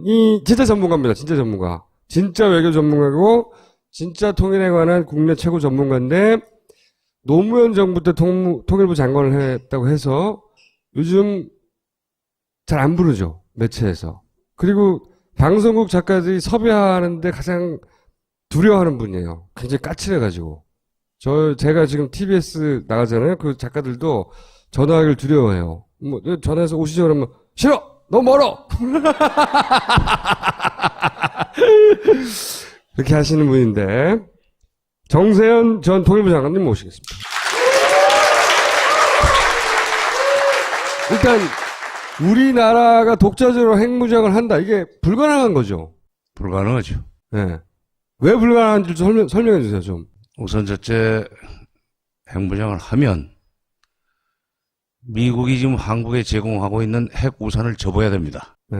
이분이 진짜 전문가입니다. 진짜 전문가. 진짜 외교 전문가고 진짜 통일에 관한 국내 최고 전문가인데 노무현 정부 때 통일부 장관을 했다고 해서 요즘 잘 안 부르죠. 매체에서. 그리고 방송국 작가들이 섭외하는데 가장 두려워하는 분이에요. 굉장히 까칠해가지고. 제가 지금 TBS 나가잖아요. 그 작가들도 전화하기를 두려워해요. 뭐, 전화해서 오시죠 그러면, 싫어! 너무 멀어! 그렇게 하시는 분인데, 정세현 전 통일부 장관님 모시겠습니다. 일단, 우리나라가 독자적으로 핵무장을 한다. 이게 불가능한 거죠. 불가능하죠. 네. 왜 불가능한지 좀 설명해 주세요, 좀. 우선 첫째, 핵무장을 하면 미국이 지금 한국에 제공하고 있는 핵 우산을 접어야 됩니다. 네.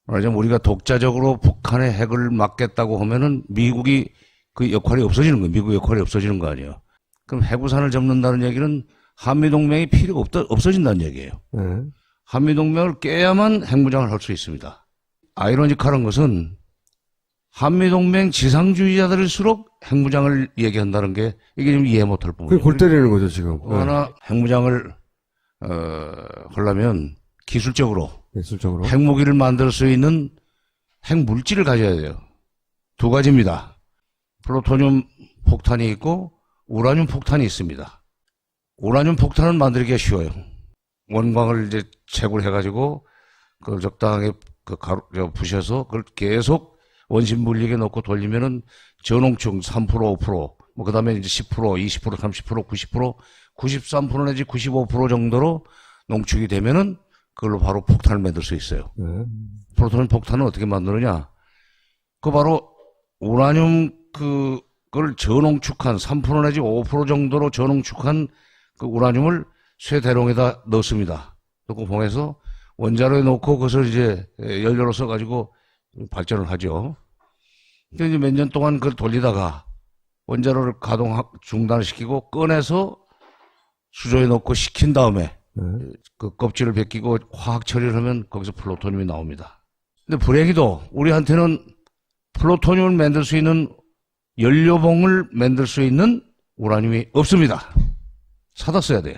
말하자면 우리가 독자적으로 북한의 핵을 막겠다고 하면은 미국이 그 역할이 없어지는 거예요. 미국 역할이 없어지는 거 아니에요. 그럼 핵 우산을 접는다는 얘기는 한미동맹이 필요가 없어진다는 얘기예요. 네. 한미동맹을 깨야만 핵무장을 할 수 있습니다. 아이러니컬한 것은 한미동맹 지상주의자들일수록 핵무장을 얘기한다는 게 이게 좀 이해 못할 부분이에요. 그게 골 때리는 거죠, 지금. 하나 핵무장을 하려면 기술적으로 핵무기를 만들 수 있는 핵물질을 가져야 돼요. 두 가지입니다. 플루토늄 폭탄이 있고 우라늄 폭탄이 있습니다. 우라늄 폭탄은 만들기가 쉬워요. 원광을 이제 채굴해가지고 그걸 적당하게 부셔서 그걸 계속 원심 물리게 넣고 돌리면은 전홍축 3%, 5%, 뭐 그 다음에 이제 10%, 20%, 30%, 90%, 93% 내지 95% 정도로 농축이 되면은 그걸로 바로 폭탄을 만들 수 있어요. 플루토늄 폭탄은 어떻게 만드느냐? 그 바로 우라늄 그걸 저농축한 3% 내지 5% 정도로 저농축한 그 우라늄을 쇠대롱에다 넣습니다. 넣고 봉해서 원자로에 넣고 그것을 이제 연료로 써가지고 발전을 하죠. 근데 이제 몇 년 동안 그걸 돌리다가 원자로를 중단시키고 꺼내서 수조에 넣고 식힌 다음에 그 껍질을 벗기고 화학 처리를 하면 거기서 플루토늄이 나옵니다. 근데 불행히도 우리한테는 플루토늄을 만들 수 있는 연료봉을 만들 수 있는 우라늄이 없습니다. 사다 써야 돼요.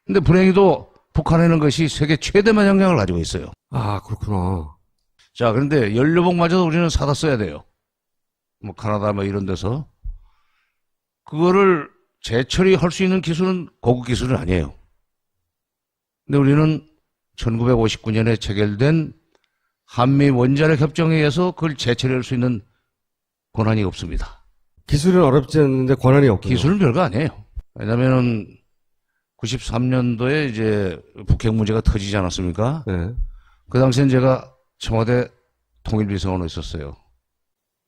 근데 불행히도 북한에는 것이 세계 최대만 영향을 가지고 있어요. 아, 그렇구나. 자, 그런데 연료봉마저도 우리는 사다 써야 돼요. 뭐 카나다 뭐 이런 데서. 그거를 재처리할 수 있는 기술은 고급 기술은 아니에요. 근데 우리는 1959년에 체결된 한미 원자력 협정에 의해서 그걸 재처리할 수 있는 권한이 없습니다. 기술은 어렵지 않는데 권한이 없군요. 기술은 별거 아니에요. 왜냐면은 93년도에 이제 북핵 문제가 터지지 않았습니까? 네. 그 당시엔 제가 청와대 통일비서관으로 있었어요.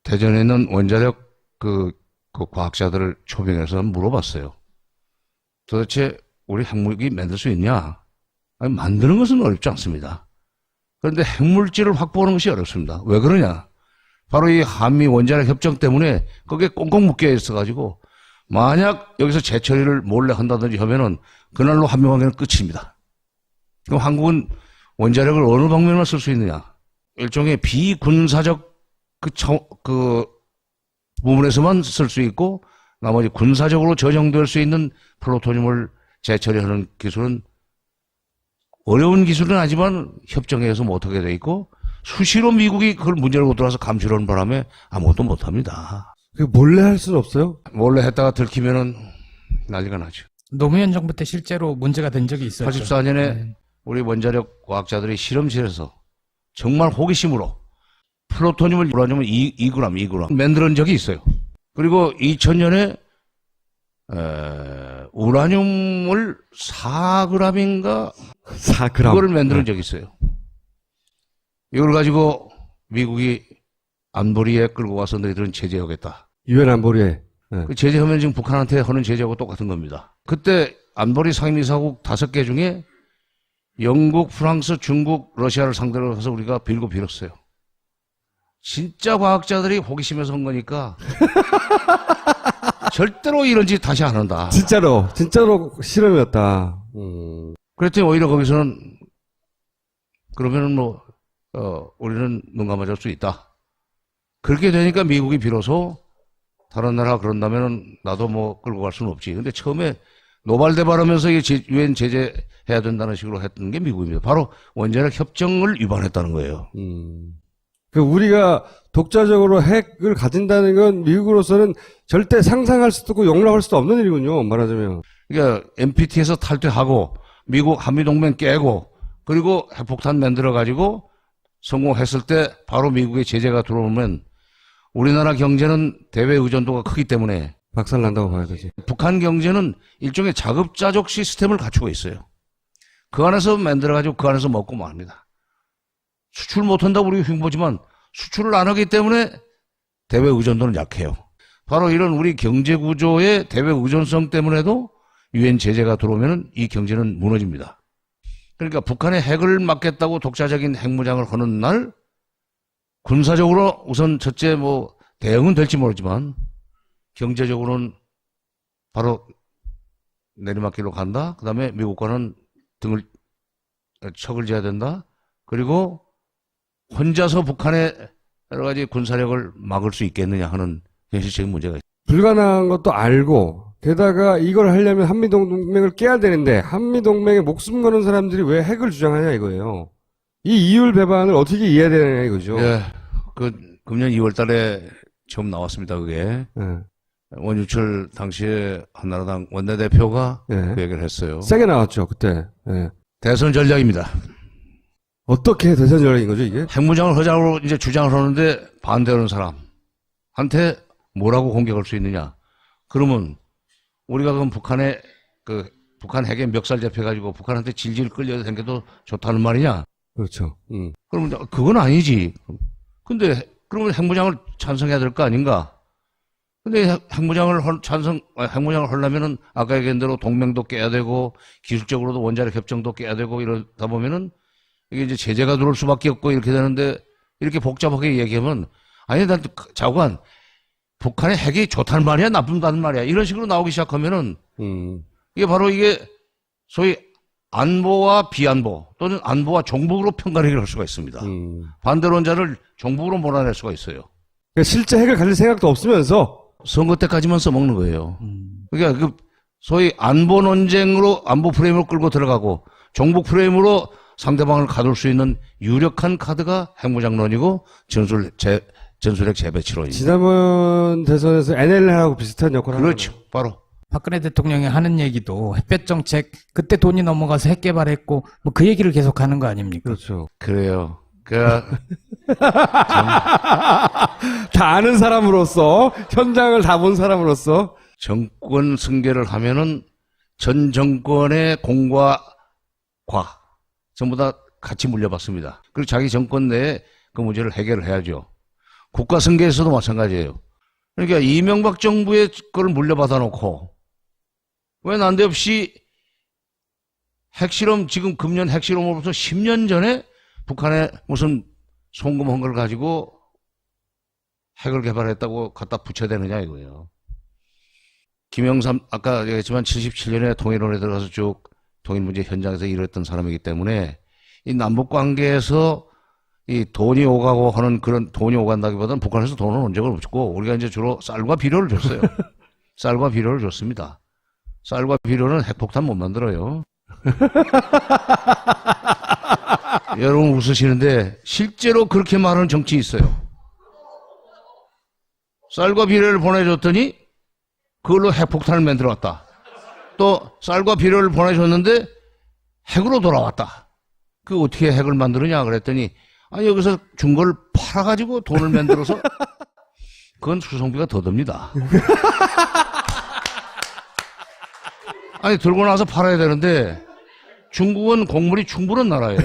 대전에 있는 원자력 그 과학자들을 초빙해서 물어봤어요. 도대체 우리 핵무기 만들 수 있냐? 아니, 만드는 것은 어렵지 않습니다. 그런데 핵물질을 확보하는 것이 어렵습니다. 왜 그러냐? 바로 이 한미 원자력 협정 때문에 거기에 꽁꽁 묶여 있어가지고 만약 여기서 재처리를 몰래 한다든지 하면은 그날로 한미 관계는 끝입니다. 그럼 한국은 원자력을 어느 방면만 쓸 수 있느냐? 일종의 비군사적 그 부분에서만 쓸 수 있고 나머지 군사적으로 저장될 수 있는 플루토늄을 재처리하는 기술은 어려운 기술은 하지만 협정에 의해서 못하게 돼 있고 수시로 미국이 그걸 문제를 못 들어서 감시를 하는 바람에 아무것도 못합니다. 몰래 할 수는 없어요? 몰래 했다가 들키면은 난리가 나죠. 노무현 정부 때 실제로 문제가 된 적이 있었죠. 84년에 우리 원자력 과학자들이 실험실에서 정말 호기심으로 플루토늄을 우라늄을 2g 만드는 적이 있어요. 그리고 2000년에 우라늄을 4g인가 4g. 그거를 만드는 적이 있어요. 이걸 가지고 미국이 안보리에 끌고 와서 너희들은 제재하겠다. 유엔 안보리에. 네. 그 제재하면 지금 북한한테 하는 제재하고 똑같은 겁니다. 그때 안보리 상임이사국 5개 중에 영국, 프랑스, 중국, 러시아를 상대로 해서 우리가 빌고 빌었어요. 진짜 과학자들이 호기심에서 한 거니까 절대로 이런 짓 다시 안 한다. 진짜로 실험이었다. 그랬더니 오히려 거기서는 그러면은 뭐 우리는 눈 감아줄 수 있다. 그렇게 되니까 미국이 비로소 다른 나라 그런다면은 나도 뭐 끌고 갈 수는 없지. 근데 처음에 노발대발하면서 이게 유엔 제재해야 된다는 식으로 했던 게 미국입니다. 바로 원자력 협정을 위반했다는 거예요. 그 우리가 독자적으로 핵을 가진다는 건 미국으로서는 절대 상상할 수도 없고 용납할 수도 없는 일이군요. 말하자면. 그러니까 NPT에서 탈퇴하고 미국 한미동맹 깨고 그리고 핵폭탄 만들어 가지고 성공했을 때 바로 미국의 제재가 들어오면 우리나라 경제는 대외 의존도가 크기 때문에 박살난다고 봐야 되지. 북한 경제는 일종의 자급자족 시스템을 갖추고 있어요. 그 안에서 만들어가지고 그 안에서 먹고 맙니다. 수출 못한다고 우리가 흉보지만 수출을 안 하기 때문에 대외 의존도는 약해요. 바로 이런 우리 경제 구조의 대외 의존성 때문에도 유엔 제재가 들어오면 이 경제는 무너집니다. 그러니까 북한의 핵을 막겠다고 독자적인 핵무장을 하는 날 군사적으로 우선 첫째 뭐 대응은 될지 모르지만 경제적으로는 바로 내리막길로 간다. 그 다음에 미국과는 척을 지어야 된다. 그리고 혼자서 북한의 여러 가지 군사력을 막을 수 있겠느냐 하는 현실적인 문제가 있습니다. 불가능한 것도 알고 게다가 이걸 하려면 한미동맹을 깨야 되는데 한미동맹에 목숨 거는 사람들이 왜 핵을 주장하냐 이거예요. 이 이율 배반을 어떻게 이해해야 되느냐 이거죠. 예, 그 금년 2월 달에 처음 나왔습니다. 그게. 예. 원유철 당시에 한나라당 원내대표가 예. 그 얘기를 했어요. 세게 나왔죠 그때. 예. 대선 전략입니다. 어떻게 대선 전략인 거죠 이게? 핵무장을 하자고 이제 주장을 하는데 반대하는 사람한테 뭐라고 공격할 수 있느냐? 그러면 우리가 그럼 북한 핵에 멱살 잡혀가지고 북한한테 질질 끌려 다녀도 좋다는 말이냐? 그렇죠. 그러면 그건 아니지. 근데 그러면 핵무장을 찬성해야 될 거 아닌가? 근데 핵무장을 하려면은 아까 얘기한 대로 동맹도 깨야 되고 기술적으로도 원자력 협정도 깨야 되고 이러다 보면은 이게 이제 제재가 들어올 수밖에 없고 이렇게 되는데 이렇게 복잡하게 얘기하면 아니 난 자관 북한의 핵이 좋다는 말이야 나쁜다는 말이야 이런 식으로 나오기 시작하면은 이게 바로 이게 소위 안보와 비안보 또는 안보와 종북으로 편가르기를 할 수가 있습니다. 반대론자를 종북으로 몰아낼 수가 있어요. 그러니까 실제 핵을 가질 생각도 없으면서 선거 때까지만 써먹는 거예요. 그러니까 그 소위 안보 논쟁으로 안보 프레임으로 끌고 들어가고 종북 프레임으로 상대방을 가둘 수 있는 유력한 카드가 핵무장론이고 전술핵 재배치론입니다. 지난번 대선에서 NLL하고 비슷한 역할을 그렇죠. 바로. 박근혜 대통령이 하는 얘기도 햇볕 정책 그때 돈이 넘어가서 핵 개발했고 뭐 그 얘기를 계속 하는 거 아닙니까? 그렇죠. 그래요. 다 아는 사람으로서 현장을 다 본 사람으로서 정권 승계를 하면은 전 정권의 공과 과 전부 다 같이 물려받습니다. 그리고 자기 정권 내에 그 문제를 해결을 해야죠. 국가 승계에서도 마찬가지예요. 그러니까 이명박 정부의 거를 물려받아 놓고 왜 난데없이 핵실험 지금 금년 핵실험으로부터 10년 전에 북한에 무슨 송금한 걸 가지고 핵을 개발했다고 갖다 붙여야 되느냐 이거예요. 김영삼 아까 얘기했지만 77년에 통일원에 들어가서 쭉 통일문제 현장에서 일했던 사람이기 때문에 이 남북관계에서 이 돈이 오가고 하는 그런 돈이 오간다기보다는 북한에서 돈은 온 적은 없고 우리가 이제 주로 쌀과 비료를 줬어요. 쌀과 비료를 줬습니다. 쌀과 비료는 핵폭탄 못 만들어요. 여러분 웃으시는데 실제로 그렇게 말하는 정치 있어요. 쌀과 비료를 보내줬더니 그걸로 핵폭탄을 만들어 왔다. 또 쌀과 비료를 보내줬는데 핵으로 돌아왔다. 그 어떻게 핵을 만드느냐 그랬더니 아니 여기서 준 걸 팔아가지고 돈을 만들어서 그건 수송비가 더 듭니다. 아니 들고 나서 팔아야 되는데 중국은 곡물이 충분한 나라예요.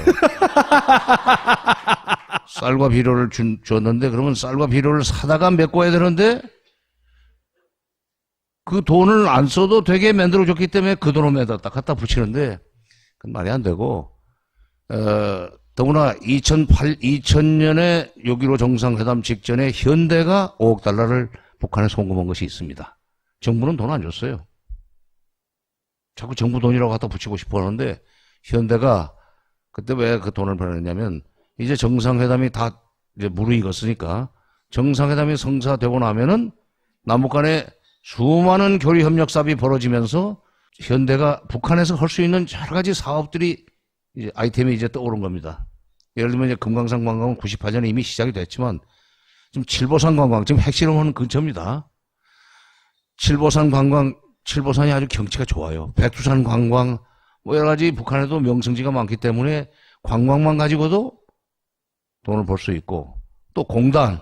쌀과 비료를 줬는데 그러면 쌀과 비료를 사다가 메꿔야 되는데 그 돈을 안 써도 되게 만들어줬기 때문에 그 돈을 갖다 붙이는데 그건 말이 안 되고 더구나 2000년에 6.15 정상회담 직전에 현대가 5억 달러를 북한에 송금한 것이 있습니다. 정부는 돈 안 줬어요. 자꾸 정부 돈이라고 갖다 붙이고 싶어 하는데 현대가 그때 왜 그 돈을 보냈냐면 이제 정상회담이 다 이제 무르익었으니까 정상회담이 성사되고 나면은 남북 간에 수많은 교류 협력 사업이 벌어지면서 현대가 북한에서 할 수 있는 여러 가지 사업들이 이제 아이템이 이제 떠오른 겁니다. 예를 들면 이제 금강산 관광은 98년에 이미 시작이 됐지만 지금 칠보산 관광 지금 핵실험하는 근처입니다. 칠보산 관광, 칠보산이 아주 경치가 좋아요. 백두산 관광, 뭐 여러 가지 북한에도 명성지가 많기 때문에 관광만 가지고도 돈을 벌 수 있고, 또 공단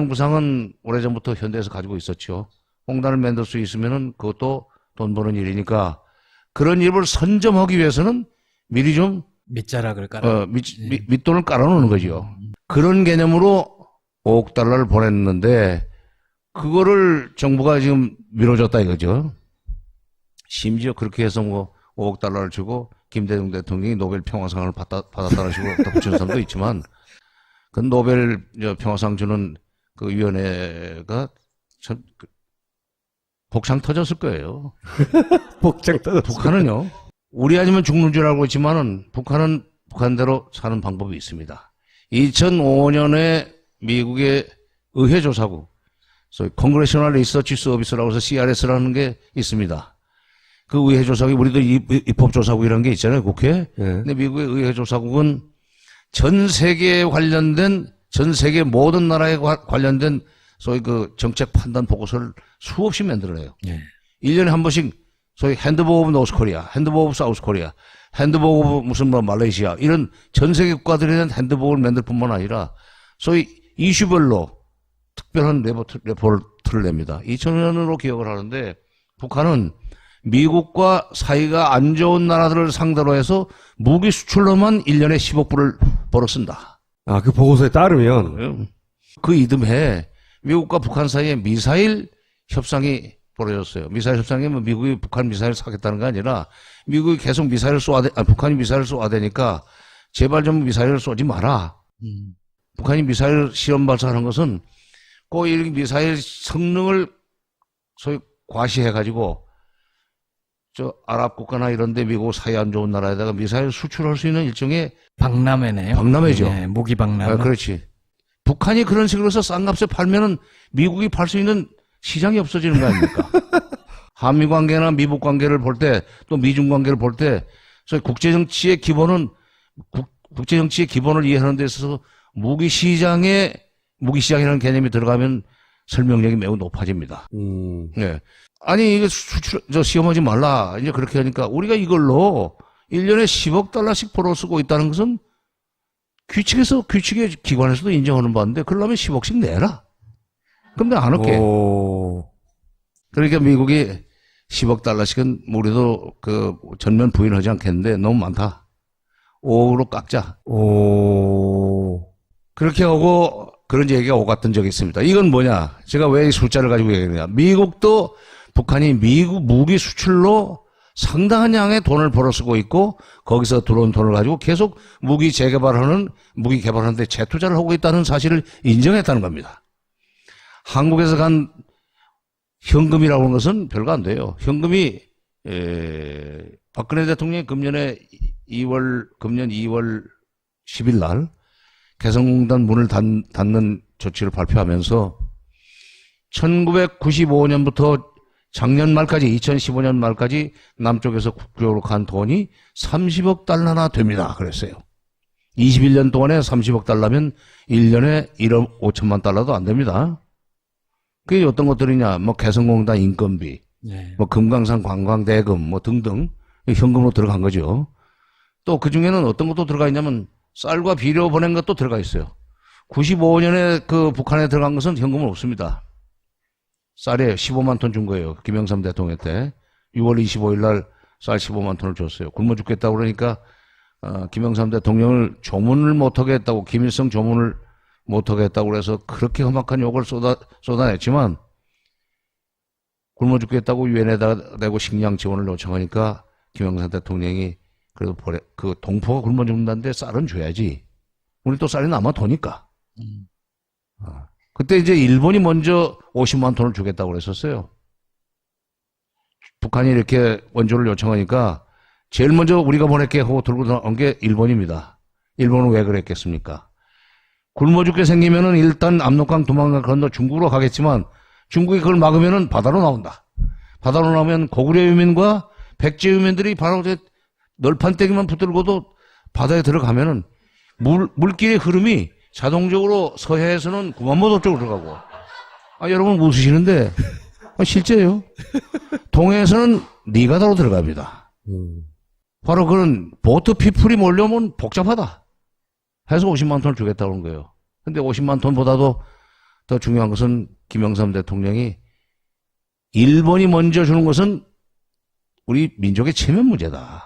구상은 오래전부터 현대에서 가지고 있었죠. 공단을 만들 수 있으면은 그것도 돈 버는 일이니까 그런 일을 선점하기 위해서는 미리 좀 밑자락을 깔아. 밑돈을 깔아놓는 거죠. 그런 개념으로 5억 달러를 보냈는데 그거를 정부가 지금 미뤄줬다 이거죠. 심지어 그렇게 해서 뭐 5억 달러를 주고 김대중 대통령이 노벨 평화상을 받았다는 식으로 붙이는 사람도 있지만 그 노벨 평화상 주는 그 위원회가 참 복창 터졌을 거예요. 복장 떠. 북한은요, 우리 아니면 죽는 줄 알고 있지만은 북한은 북한대로 사는 방법이 있습니다. 2005년에 미국의 의회조사국, 소위 Congressional Research Service라고 해서 CRS라는 게 있습니다. 그 의회조사국이 우리도 입법조사국이라는 게 있잖아요, 국회. 네. 근데 미국의 의회조사국은 전 세계에 관련된, 전 세계 모든 나라에 관련된 소위 그 정책 판단 보고서를 수없이 만들어내요. 예. 1년에 한 번씩 소위 핸드북 오브 노스 코리아, 핸드북 오브 사우스 코리아, 핸드북 오브 무슨 뭐 말레이시아 이런 전 세계 국가들에 대한 핸드북을 만들 뿐만 아니라 소위 이슈별로 특별한 레포트를 냅니다. 2000년으로 기억을 하는데 북한은 미국과 사이가 안 좋은 나라들을 상대로 해서 무기 수출로만 1년에 10억 불을 벌어 쓴다. 아, 그 보고서에 따르면 그 이듬해 미국과 북한 사이에 미사일 협상이 벌어졌어요. 미사일 협상이 뭐 미국이 북한 미사일을 사겠다는 게 아니라 미국이 계속 미사일을 북한이 미사일을 쏘아대니까 제발 좀 미사일을 쏘지 마라. 북한이 미사일 시험 발사하는 것은 꼭 이 미사일 성능을 소위 과시해가지고 저 아랍 국가나 이런데 미국 사이 안 좋은 나라에다가 미사일 수출할 수 있는 일종의 박람회네요. 박람회죠. 네, 무기 박람회. 아, 그렇지. 북한이 그런 식으로 해서 싼 값에 팔면은 미국이 팔 수 있는 시장이 없어지는 거 아닙니까? 한미 관계나 미북 관계를 볼 때, 또 미중 관계를 볼 때, 소위 국제정치의 기본은, 국제정치의 기본을 이해하는 데 있어서 무기시장이라는 개념이 들어가면 설명력이 매우 높아집니다. 네. 아니, 이게 시험하지 말라. 이제 그렇게 하니까 우리가 이걸로 1년에 10억 달러씩 벌어 쓰고 있다는 것은 규칙의 기관에서도 인정하는 바인데, 그러려면 10억씩 내라. 그럼 내가 안 할게. 그러니까 미국이 10억 달러씩은 우리도 그 전면 부인하지 않겠는데 너무 많다. 5억으로 깎자. 그렇게 하고 그런 얘기가 오갔던 적이 있습니다. 이건 뭐냐? 제가 왜 이 숫자를 가지고 얘기하느냐? 미국도 북한이 미국 무기 수출로 상당한 양의 돈을 벌어 쓰고 있고 거기서 들어온 돈을 가지고 계속 무기 개발하는 데 재투자를 하고 있다는 사실을 인정했다는 겁니다. 한국에서 간 현금이라고 하는 것은 별거 안 돼요. 현금이 박근혜 대통령이 금년 2월 10일 날 개성공단 문을 닫는 조치를 발표하면서 1995년부터 작년 말까지 2015년 말까지 남쪽에서 국적으로 간 돈이 30억 달러나 됩니다. 그랬어요. 21년 동안에 30억 달러면 1년에 1억 5천만 달러도 안 됩니다. 그게 어떤 것들이냐, 뭐 개성공단 인건비, 네. 뭐 금강산 관광대금, 뭐 등등 현금으로 들어간 거죠. 또 그 중에는 어떤 것도 들어가 있냐면 쌀과 비료 보낸 것도 들어가 있어요. 95년에 그 북한에 들어간 것은 현금은 없습니다. 쌀에 15만 톤 준 거예요. 김영삼 대통령 때 6월 25일 날 쌀 15만 톤을 줬어요. 굶어 죽겠다고 그러니까 김영삼 대통령을 조문을 못하게 했다고, 김일성 조문을 못하게 했다고 그래서 그렇게 험악한 욕을 쏟아냈지만 굶어 죽겠다고 유엔에다 내고 식량 지원을 요청하니까 김영삼 대통령이 그래도 그 동포가 굶어 죽는다는데 쌀은 줘야지. 우리 또 쌀이 남아 도니까. 그때 이제 일본이 먼저 50만 톤을 주겠다고 그랬었어요. 북한이 이렇게 원조를 요청하니까 제일 먼저 우리가 보낼게 하고 들고 나온 게 일본입니다. 일본은 왜 그랬겠습니까? 굶어 죽게 생기면은 일단 압록강 도망가 건너 중국으로 가겠지만 중국이 그걸 막으면은 바다로 나온다. 바다로 나오면 고구려 유민과 백제 유민들이 바로 널판떼기만 붙들고도 바다에 들어가면은 물길의 흐름이 자동적으로 서해에서는 구만모도 쪽으로 들어가고. 여러분 웃으시는데 실제예요. 동해에서는 니가다로 들어갑니다. 바로 그런 보트 피플이 몰려오면 복잡하다 해서 50만 톤을 주겠다고 하는 거예요. 근데 50만 톤보다도 더 중요한 것은 김영삼 대통령이 일본이 먼저 주는 것은 우리 민족의 체면 문제다.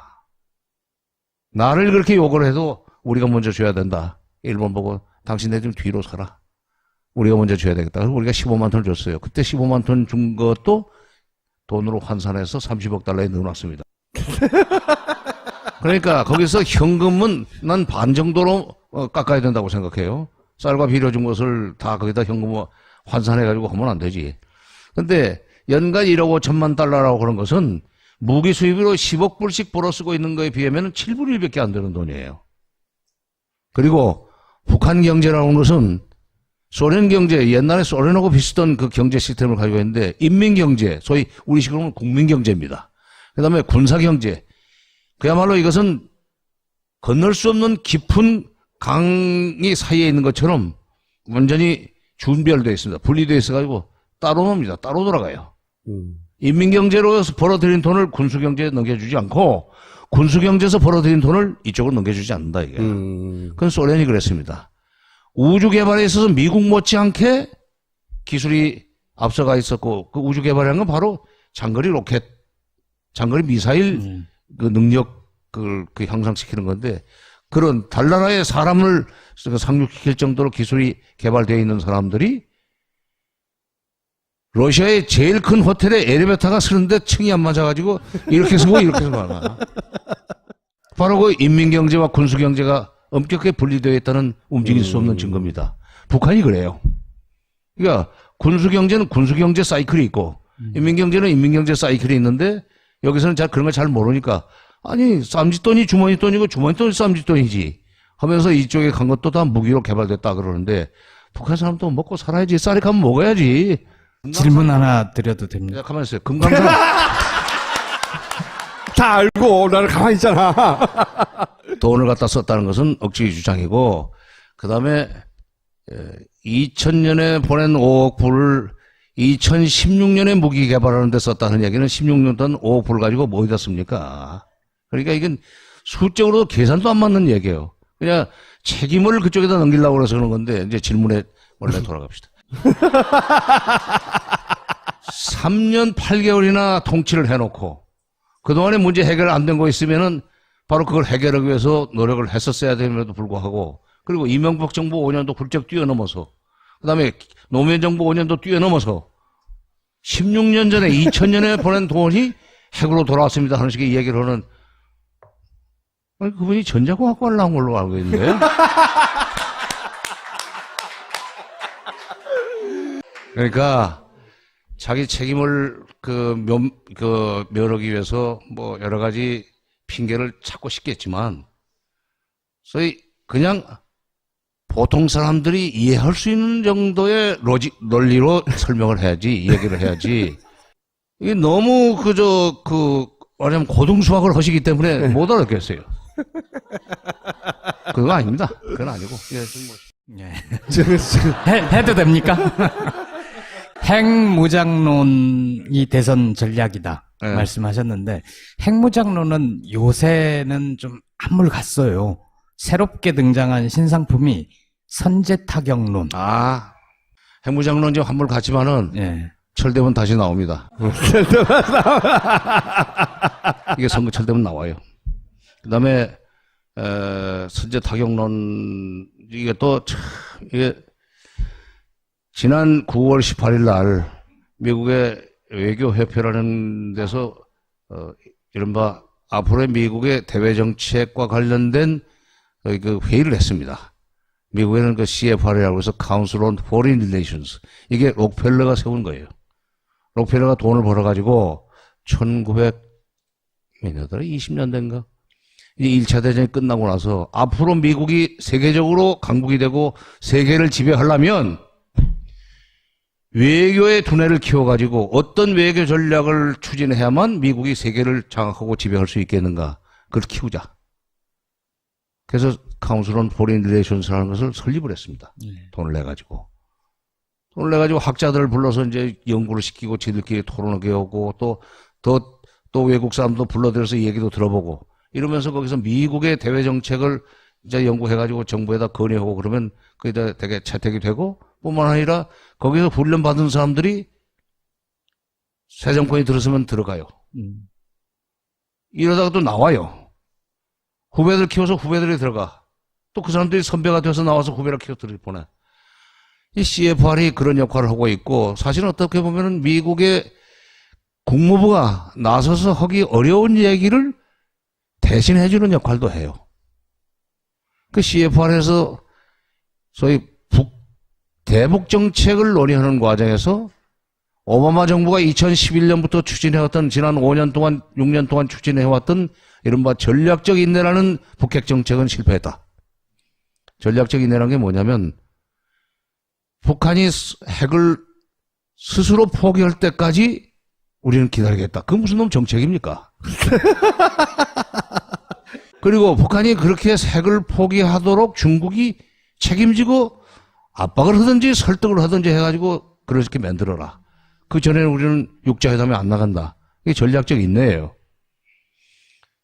나를 그렇게 욕을 해도 우리가 먼저 줘야 된다. 일본 보고 당신네 좀 뒤로 서라. 우리가 먼저 줘야 되겠다. 그래서 우리가 15만 톤을 줬어요. 그때 15만 톤 준 것도 돈으로 환산해서 30억 달러에 넣어놨습니다. 그러니까 거기서 현금은 난 반 정도로 깎아야 된다고 생각해요. 쌀과 비료 준 것을 다 거기다 현금 환산해가지고 하면 안 되지. 근데 연간 1억 5천만 달러라고 그런 것은 무기 수입으로 10억 불씩 벌어 쓰고 있는 거에 비하면 7분의 1밖에 안 되는 돈이에요. 그리고 북한 경제라고 하는 것은 소련 경제, 옛날에 소련하고 비슷한 그 경제 시스템을 가지고 있는데 인민 경제, 소위 우리식으로는 국민 경제입니다. 그 다음에 군사 경제. 그야말로 이것은 건널 수 없는 깊은 강이 사이에 있는 것처럼 완전히 준별되어 있습니다. 분리되어 있어가지고 따로 놉니다. 따로 돌아가요. 인민경제로 벌어들인 돈을 군수경제에 넘겨주지 않고 군수경제에서 벌어들인 돈을 이쪽으로 넘겨주지 않는다. 이게. 그건 소련이 그랬습니다. 우주 개발에 있어서 미국 못지않게 기술이 앞서가 있었고 그 우주 개발이라는 건 바로 장거리 로켓, 장거리 미사일 그 능력을 그 향상시키는 건데 그런 달나라의 사람을 상륙시킬 정도로 기술이 개발되어 있는 사람들이 러시아의 제일 큰 호텔에 엘리베이터가 서는데 층이 안 맞아가지고 이렇게 서고 이렇게 서고 하나. 바로 그 인민경제와 군수경제가 엄격하게 분리되어 있다는 움직일 수 없는 증거입니다. 북한이 그래요. 그러니까 군수경제는 군수경제 사이클이 있고 인민경제는 인민경제 사이클이 있는데 여기서는 잘 그런 걸 잘 모르니까 아니 쌈짓돈이 주머니돈이고 주머니돈이 쌈짓돈이지 하면서 이쪽에 간 것도 다 무기로 개발됐다 그러는데 북한 사람도 먹고 살아야지. 쌀이 가면 먹어야지. 질문 하나 드려도 됩니까? 가만히 있어요. 금강산 다 알고 나는 가만히 있잖아. 돈을 갖다 썼다는 것은 억지 주장이고 그 다음에 2000년에 보낸 5억 불을 2016년에 무기 개발하는 데 썼다는 얘기는 16년 동안 5억 불 가지고 뭐 어디다 씁니까? 그러니까 이건 수적으로도 계산도 안 맞는 얘기예요. 그냥 책임을 그쪽에다 넘기려고 그래서 그런 건데 이제 질문에 원래 돌아갑시다. 3년 8개월이나 통치를 해놓고 그동안에 문제 해결 안 된 거 있으면은 바로 그걸 해결하기 위해서 노력을 했었어야 됨에도 불구하고 그리고 이명박 정부 5년도 훌쩍 뛰어넘어서 그 다음에 노무현 정부 5년도 뛰어넘어서 16년 전에 2000년에 보낸 돈이 핵으로 돌아왔습니다 하는 식의 이야기를 하는 아니, 그분이 전자공학과를 나온 걸로 알고 있는데 그러니까 자기 책임을 면하기 위해서 뭐 여러 가지 핑계를 찾고 싶겠지만 소위 그냥 보통 사람들이 이해할 수 있는 정도의 논리로 설명을 해야지, 얘기를 해야지. 이게 너무 말하자면 고등수학을 하시기 때문에 못 알아듣겠어요. 그건 아닙니다. 그건 아니고. 예. 해도 됩니까? 핵무장론이 대선 전략이다 네. 말씀하셨는데 핵무장론은 요새는 좀 한물 갔어요. 새롭게 등장한 신상품이 선제타격론. 핵무장론 좀 한물 갔지만은 예. 철되면 다시 나옵니다. 이게 선거 철되면 나와요. 그 다음에 선제타격론 이게 또 이게 지난 9월 18일 날 미국의 외교협회라는 데서 이른바 앞으로의 미국의 대외 정책과 관련된 그 회의를 했습니다. 미국에는 그 CFR이라고 해서 Council on Foreign Relations 이게 록펠러가 세운 거예요. 록펠러가 돈을 벌어가지고 1920년대인가 이 1차 대전이 끝나고 나서 앞으로 미국이 세계적으로 강국이 되고 세계를 지배하려면 외교의 두뇌를 키워가지고 어떤 외교 전략을 추진해야만 미국이 세계를 장악하고 지배할 수 있겠는가. 그걸 키우자. 그래서 카운슬 온 포린 릴레이션스라는 것을 설립을 했습니다. 돈을 내가지고. 돈을 내가지고 학자들을 불러서 이제 연구를 시키고 지들끼리 토론하게 하고 또 외국 사람도 불러들여서 얘기도 들어보고 이러면서 거기서 미국의 대외 정책을 이제 연구해가지고 정부에다 건의하고 그러면 그게 되게 채택이 되고 뿐만 아니라 거기서 훈련 받은 사람들이 새 정권이 들어서면 들어가요. 이러다가 또 나와요. 후배들 키워서 후배들이 들어가. 또 그 사람들이 선배가 돼서 나와서 후배를 키워서 보내. 이 CFR이 그런 역할을 하고 있고 사실은 어떻게 보면은 미국의 국무부가 나서서 하기 어려운 얘기를 대신해주는 역할도 해요. 그 CFR에서 소위 대북 정책을 논의하는 과정에서 오바마 정부가 2011년부터 추진해왔던 지난 5년 동안 6년 동안 추진해왔던 이른바 전략적 인내라는 북핵 정책은 실패했다. 전략적 인내라는 게 뭐냐면 북한이 핵을 스스로 포기할 때까지 우리는 기다리겠다. 그건 무슨 놈 정책입니까? 그리고 북한이 그렇게 핵을 포기하도록 중국이 책임지고 압박을 하든지 설득을 하든지 해가지고 그렇게 만들어라. 그 전에는 우리는 육자회담에 안 나간다. 이게 전략적 인내예요.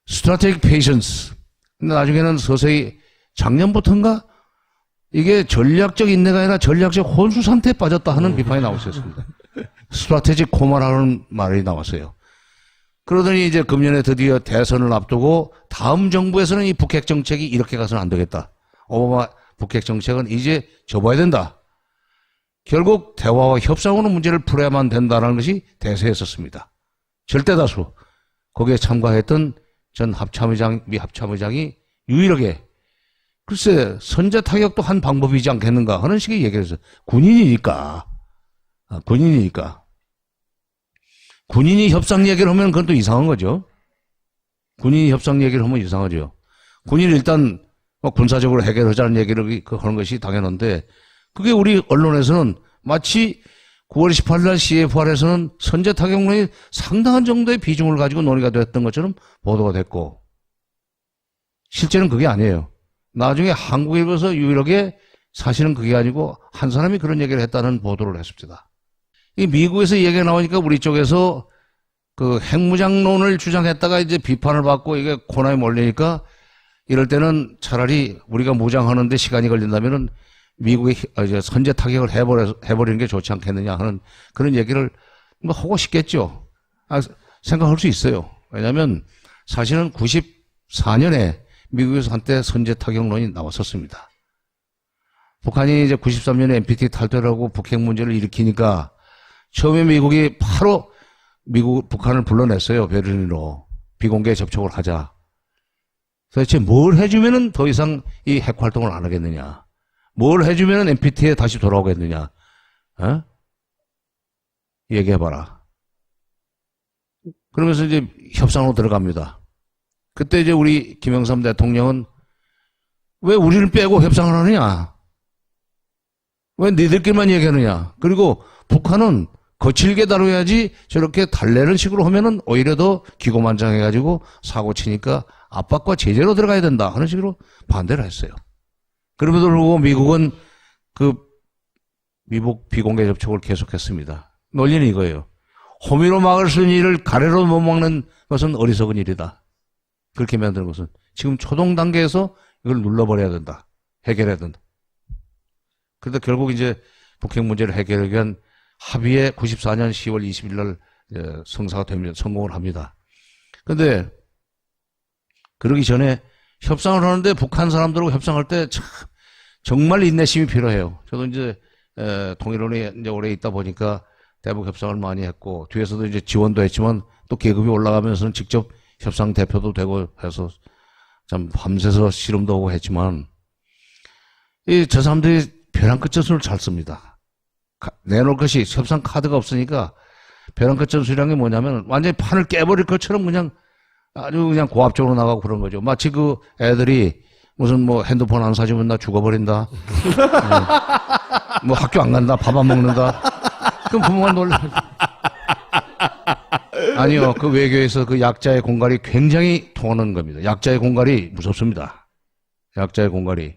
Strategic Patience. 근데 나중에는 서서히 작년부터인가 이게 전략적 인내가 아니라 전략적 혼수 상태에 빠졌다 하는 비판이 나왔었습니다. 스트라테직 코마라는 말이 나왔어요. 그러더니 이제 금년에 드디어 대선을 앞두고 다음 정부에서는 이 북핵 정책이 이렇게 가서는 안 되겠다. 오바마 북핵 정책은 이제 접어야 된다. 결국 대화와 협상으로 문제를 풀어야만 된다는 것이 대세였었습니다. 절대다수 거기에 참가했던 전 합참의장, 미 합참의장이 유일하게 글쎄 선제 타격도 한 방법이지 않겠는가 하는 식의 얘기를 했어요. 군인이니까. 군인이 협상 얘기를 하면 그건 또 이상한 거죠. 군인이 협상 얘기를 하면 이상하죠. 군인이 일단 군사적으로 해결하자는 얘기를 하는 것이 당연한데 그게 우리 언론에서는 마치 9월 18일 날 CFR에서는 선제 타격론이 상당한 정도의 비중을 가지고 논의가 됐던 것처럼 보도가 됐고 실제는 그게 아니에요. 나중에 한국일보에서 유일하게 사실은 그게 아니고 한 사람이 그런 얘기를 했다는 보도를 했습니다. 이 미국에서 얘기가 나오니까 우리 쪽에서 그 핵무장론을 주장했다가 이제 비판을 받고 이게 코너에 몰리니까 이럴 때는 차라리 우리가 무장하는데 시간이 걸린다면은 미국의 이제 선제 타격을 해버리는 게 좋지 않겠느냐 하는 그런 얘기를 뭐 하고 싶겠죠. 생각할 수 있어요. 왜냐하면 사실은 94년에 미국에서 한때 선제 타격론이 나왔었습니다. 북한이 이제 93년에 NPT 탈퇴를 하고 북핵 문제를 일으키니까 처음에 미국이 바로 북한을 불러냈어요. 베를린으로. 비공개 접촉을 하자. 도대체 뭘 해주면은 더 이상 이 핵 활동을 안 하겠느냐. 뭘 해주면은 NPT에 다시 돌아오겠느냐. 얘기해봐라. 그러면서 이제 협상으로 들어갑니다. 그때 이제 우리 김영삼 대통령은 왜 우리를 빼고 협상을 하느냐? 왜 니들끼리만 얘기하느냐? 그리고 북한은 거칠게 다뤄야지 저렇게 달래는 식으로 하면은 오히려 더 기고만장해가지고 사고 치니까 압박과 제재로 들어가야 된다 하는 식으로 반대를 했어요. 그럼에도 불구하고 미국은 그 미국 비공개 접촉을 계속했습니다. 논리는 이거예요. 호미로 막을 수 있는 일을 가래로 못 막는 것은 어리석은 일이다. 그렇게 만드는 것은 지금 초동 단계에서 이걸 눌러버려야 된다. 해결해야 된다. 그런데 결국 이제 북핵 문제를 해결하기 위한 합의에 94년 10월 20일 날 성사가 됩니다. 성공을 합니다. 그런데 그러기 전에 협상을 하는데 북한 사람들하고 협상할 때 참 정말 인내심이 필요해요. 저도 이제 통일원에 이제 오래 있다 보니까 대북 협상을 많이 했고 뒤에서도 이제 지원도 했지만 또 계급이 올라가면서는 직접 협상 대표도 되고 해서 참 밤새서 씨름도 하고 했지만 저 사람들이 벼랑 끝 전술을 잘 씁니다. 내놓을 것이 협상 카드가 없으니까 벼랑 끝 전술이란 게 뭐냐면 완전히 판을 깨버릴 것처럼 그냥 아주 그냥 고압적으로 나가고 그런 거죠. 마치 그 애들이 무슨 뭐 핸드폰 안 사주면 나 죽어버린다. 뭐 학교 안 간다. 밥 안 먹는다. 그럼 부모가 놀라. 아니요. 그 외교에서 그 약자의 공갈이 굉장히 통하는 겁니다. 약자의 공갈이 무섭습니다. 약자의 공갈이.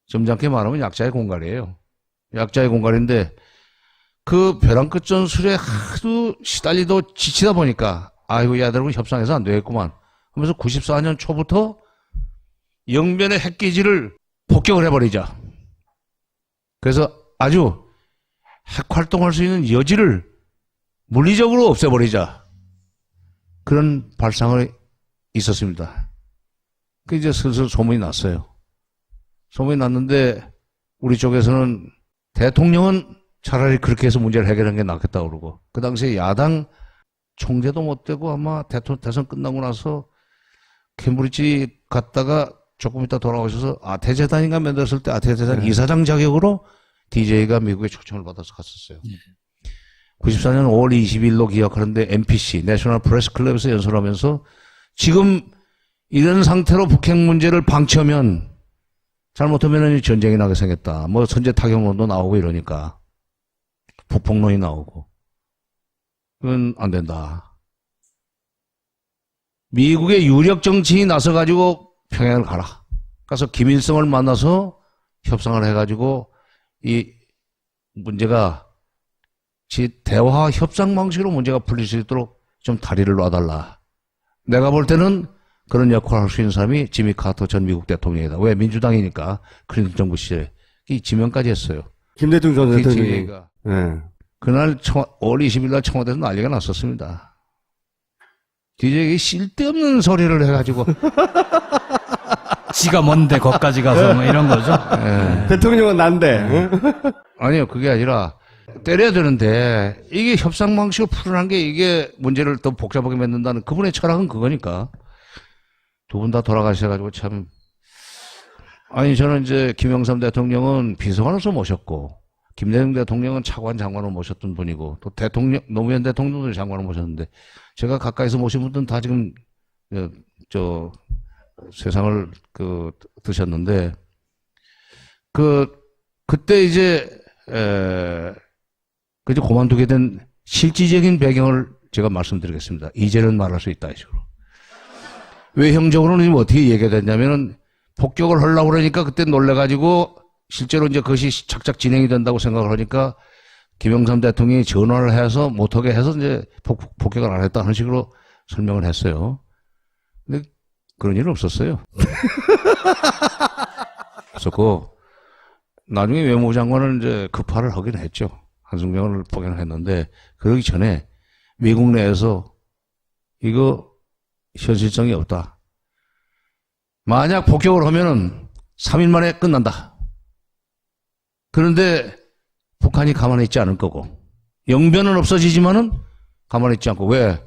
점잖게 말하면 약자의 공갈이에요. 약자의 공갈인데 그 벼랑 끝 전술에 하도 시달리도 지치다 보니까 아이고 얘들하고 협상해서 안 되겠구만 하면서 94년 초부터 영변의 핵기지를 폭격을 해버리자. 그래서 아주 핵 활동할 수 있는 여지를 물리적으로 없애버리자. 그런 발상이 있었습니다. 그 이제 슬슬 소문이 났어요. 소문이 났는데 우리 쪽에서는 대통령은 차라리 그렇게 해서 문제를 해결하는 게 낫겠다고 그러고 그 당시에 야당 총재도 못 되고 아마 대선 끝나고 나서 캠브리지 갔다가 조금 있다 돌아오셔서 아태재단인가 만들었을 때 아태재단 이사장 자격으로 DJ가 미국에 초청을 받아서 갔었어요. 94년 5월 20일로 기억하는데 NPC, 내셔널 프레스 클럽에서 연설을 하면서 지금 이런 상태로 북핵 문제를 방치하면 잘못하면 전쟁이 나게 생겼다. 뭐 선제 타격론도 나오고 이러니까 북폭론이 나오고 그건 안 된다. 미국의 유력 정치인이 나서가지고 평양을 가라. 가서 김일성을 만나서 협상을 해가지고 이 문제가 대화 협상 방식으로 문제가 풀릴 수 있도록 좀 다리를 놔달라. 내가 볼 때는 그런 역할을 할 수 있는 사람이 지미 카터 전 미국 대통령이다. 왜? 민주당이니까 클린턴 정부 시절에 이 지명까지 했어요. 김대중 전 대통령이. DJ가 네. 그날 5월 20일 날 청와대에서 난리가 났었습니다. DJ가 쓸데없는 소리를 해가지고 지가 뭔데 거기까지 가서 뭐 이런 거죠. 예. 대통령은 난데. 응? 아니요, 그게 아니라 때려야 되는데 이게 협상 방식을 풀어난 게 이게 문제를 더 복잡하게 만든다는 그분의 철학은 그거니까 두 분 다 돌아가셔가지고 참 아니 저는 이제 김영삼 대통령은 비서관으로서 모셨고 김대중 대통령은 차관 장관으로 모셨던 분이고 또 대통령 노무현 대통령도 장관으로 모셨는데 제가 가까이서 모신 분들은 다 지금 저 세상을 드셨는데 그때 이제 그저 그만두게 된 실질적인 배경을 제가 말씀드리겠습니다. 이제는 말할 수 있다, 이 식으로. 외형적으로는 지금 어떻게 얘기가 됐냐면은 폭격을 하려고 그러니까 그때 놀래가지고 실제로 이제 그것이 착착 진행이 된다고 생각을 하니까 김영삼 대통령이 전화를 해서 못하게 해서 이제 폭격을 안 했다는 식으로 설명을 했어요. 근데 그런 일은 없었어요. 없었고, 나중에 외무부 장관을 이제 급파를 하긴 했죠. 한승병을 포격을 했는데, 그러기 전에 미국 내에서 이거 현실성이 없다. 만약 폭격을 하면은 3일 만에 끝난다. 그런데 북한이 가만히 있지 않을 거고, 영변은 없어지지만은 가만히 있지 않고, 왜?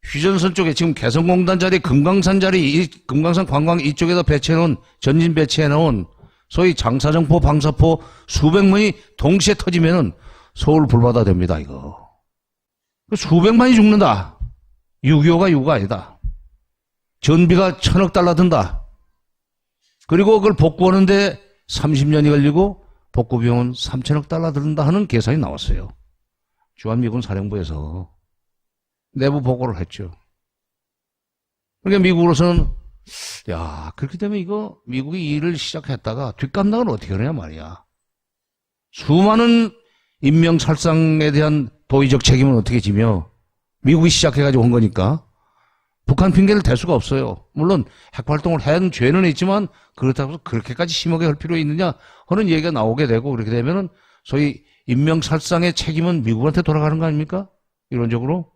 휴전선 쪽에 지금 개성공단 자리, 금강산 자리, 금강산 관광 이쪽에다 배치해놓은, 전진 배치해놓은 소위 장사정포, 방사포 수백만이 동시에 터지면은 서울 불바다 됩니다, 이거. 수백만이 죽는다. 6.25가 6가 아니다. 전비가 1,000억 달러 든다. 그리고 그걸 복구하는데 30년이 걸리고 복구 비용은 3,000억 달러 든다 하는 계산이 나왔어요. 주한미군 사령부에서 내부 보고를 했죠. 그러니까 미국으로서는 야 그렇게 되면 이거 미국이 이 일을 시작했다가 뒷감당을 어떻게 하느냐 말이야. 수많은 인명살상에 대한 도의적 책임은 어떻게 지며 미국이 시작해가지고 온 거니까 북한 핑계를 댈 수가 없어요. 물론 핵활동을 한 죄는 있지만 그렇다고 해서 그렇게까지 심하게 할 필요 있느냐 하는 얘기가 나오게 되고 그렇게 되면은 소위 인명살상의 책임은 미국한테 돌아가는 거 아닙니까? 이론적으로.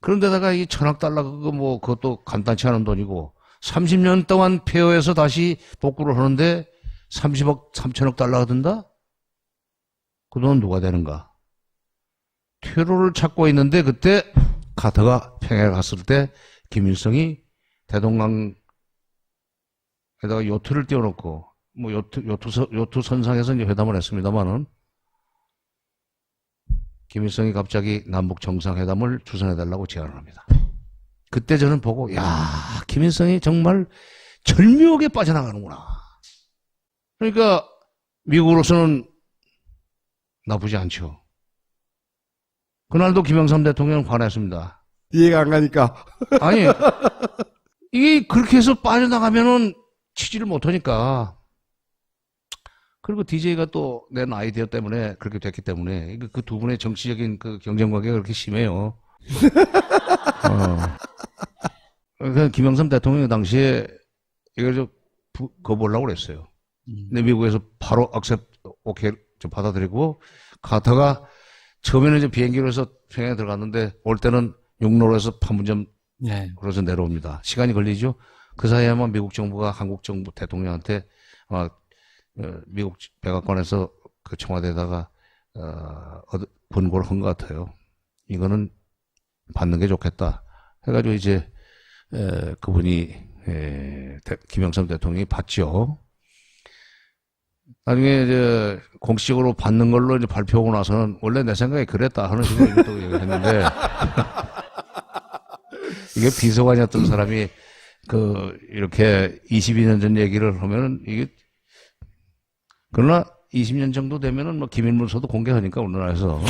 그런데다가 이 1,000억 달러 그것도 간단치 않은 돈이고 30년 동안 폐허해서 다시 복구를 하는데 30억 3,000억 달러가 든다? 그 돈은 누가 되는가? 퇴로를 찾고 있는데 그때 카터가 평양에 갔을 때 김일성이 대동강에다가 요트를 띄워놓고 뭐 요트 선상에서 이제 회담을 했습니다만은 김일성이 갑자기 남북 정상회담을 주선해달라고 제안을 합니다. 그때 저는 보고 야, 김일성이 정말 절묘하게 빠져나가는구나. 그러니까 미국으로서는 나쁘지 않죠. 그날도 김영삼 대통령은 화냈습니다. 이해가 안 가니까. 아니, 이게 그렇게 해서 빠져나가면은 치지를 못하니까. 그리고 DJ가 또 낸 아이디어 때문에 그렇게 됐기 때문에 그 두 분의 정치적인 그 경쟁 관계가 그렇게 심해요. 그러니까 김영삼 대통령이 당시에 이걸 좀 거부하려고 그랬어요. 근데 미국에서 바로 오케이 받아들이고 가다가 처음에는 이제 비행기로 해서 평양에 들어갔는데 올 때는 육로로 해서 판문점 네. 그래서 내려옵니다. 시간이 걸리죠. 그 사이에만 미국 정부가 한국 정부 대통령한테 미국 백악관에서 그 청와대에다가 권고를 한 것 같아요. 이거는 받는 게 좋겠다. 해가지고 이제 그분이 김영삼 대통령이 받죠. 나중에 이제 공식적으로 받는 걸로 이제 발표하고 나서는 원래 내 생각에 그랬다 하는 식으로 또 얘기했는데 이게 비서관이었던 사람이 이렇게 22년 전 얘기를 하면은 이게 그러나 20년 정도 되면은 뭐 기밀문서도 공개하니까 우리나라에서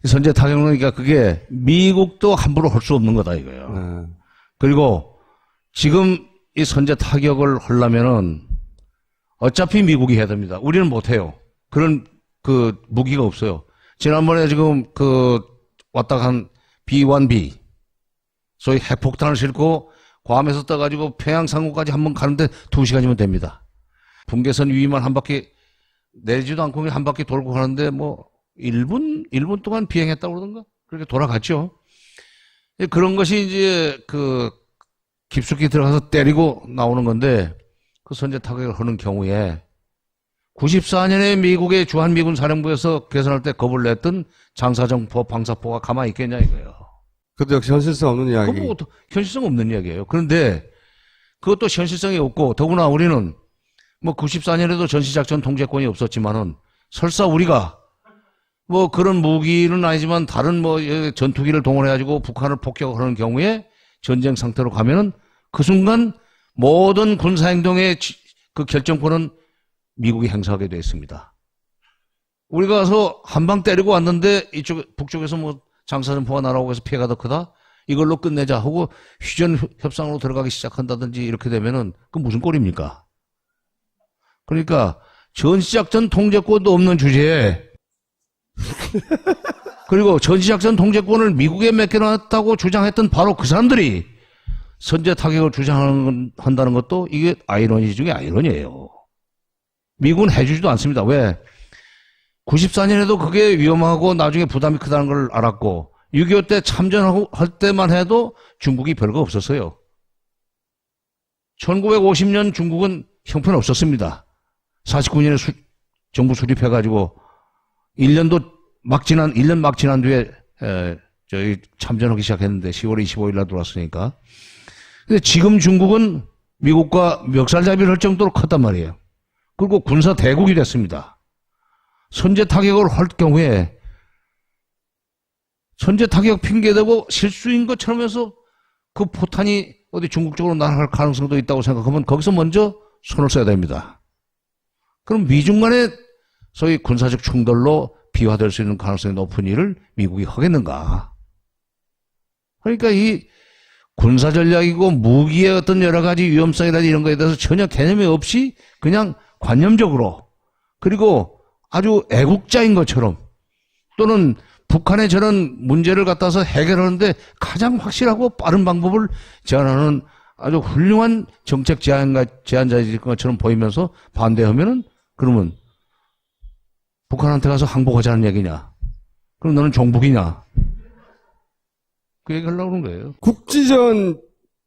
선제 타격은 그러니까 그게 미국도 함부로 할 수 없는 거다 이거예요. 그리고 지금 이 선제 타격을 하려면은 어차피 미국이 해야 됩니다. 우리는 못 해요. 그런 무기가 없어요. 지난번에 지금 왔다 간 B-1B 소위 핵폭탄을 싣고 괌에서 떠가지고 평양 상공까지 한번 가는데 2시간이면 됩니다. 분계선 위만 한 바퀴 내리지도 않고 한 바퀴 돌고 가는데 뭐 1분 동안 비행했다고 그러던가 그렇게 돌아갔죠. 그런 것이 이제 깊숙이 들어가서 때리고 나오는 건데 그 선제 타격을 하는 경우에 94년에 미국의 주한미군 사령부에서 개선할 때 겁을 냈던 장사정포, 방사포가 가만히 있겠냐 이거예요. 그것도 역시 현실성 없는 이야기. 그것도 현실성 없는 이야기예요. 그런데 그것도 현실성이 없고 더구나 우리는 뭐 94년에도 전시작전 통제권이 없었지만은 설사 우리가 뭐 그런 무기는 아니지만 다른 뭐 전투기를 동원해가지고 북한을 폭격하는 경우에 전쟁 상태로 가면은 그 순간 모든 군사행동의 그 결정권은 미국이 행사하게 되어 있습니다. 우리가 가서 한 방 때리고 왔는데 북쪽에서 뭐 장사정포가 날아오고 해서 피해가 더 크다? 이걸로 끝내자 하고 휴전 협상으로 들어가기 시작한다든지 이렇게 되면은 그 무슨 꼴입니까? 그러니까 전시작전 통제권도 없는 주제에 그리고 전시작전 통제권을 미국에 맡겨놨다고 주장했던 바로 그 사람들이 선제 타격을 주장한다는 것도 이게 아이러니 중에 아이러니예요. 미국은 해주지도 않습니다. 왜? 94년에도 그게 위험하고 나중에 부담이 크다는 걸 알았고 6.25 때 참전하고 할 때만 해도 중국이 별거 없었어요. 1950년 중국은 형편 없었습니다. 49년에 정부 수립해가지고 1년 막 지난 뒤에 저희 참전하기 시작했는데 10월 25일 날 들어왔으니까. 근데 지금 중국은 미국과 멱살잡이를 할 정도로 컸단 말이에요. 그리고 군사 대국이 됐습니다. 선제 타격을 할 경우에 선제 타격 핑계대고 실수인 것처럼 해서 그 포탄이 어디 중국 쪽으로 날아갈 가능성도 있다고 생각하면 거기서 먼저 손을 써야 됩니다. 그럼 미중 간의 소위 군사적 충돌로 비화될 수 있는 가능성이 높은 일을 미국이 하겠는가? 그러니까 이 군사 전략이고 무기의 어떤 여러 가지 위험성이라든지 이런 거에 대해서 전혀 개념이 없이 그냥 관념적으로 그리고 아주 애국자인 것처럼 또는 북한의 저런 문제를 갖다서 해결하는데 가장 확실하고 빠른 방법을 제안하는 아주 훌륭한 정책 제안자일 것처럼 보이면서 반대하면은 그러면 북한한테 가서 항복하자는 얘기냐? 그럼 너는 종북이냐? 그 얘기 하려고 그런 거예요. 국지전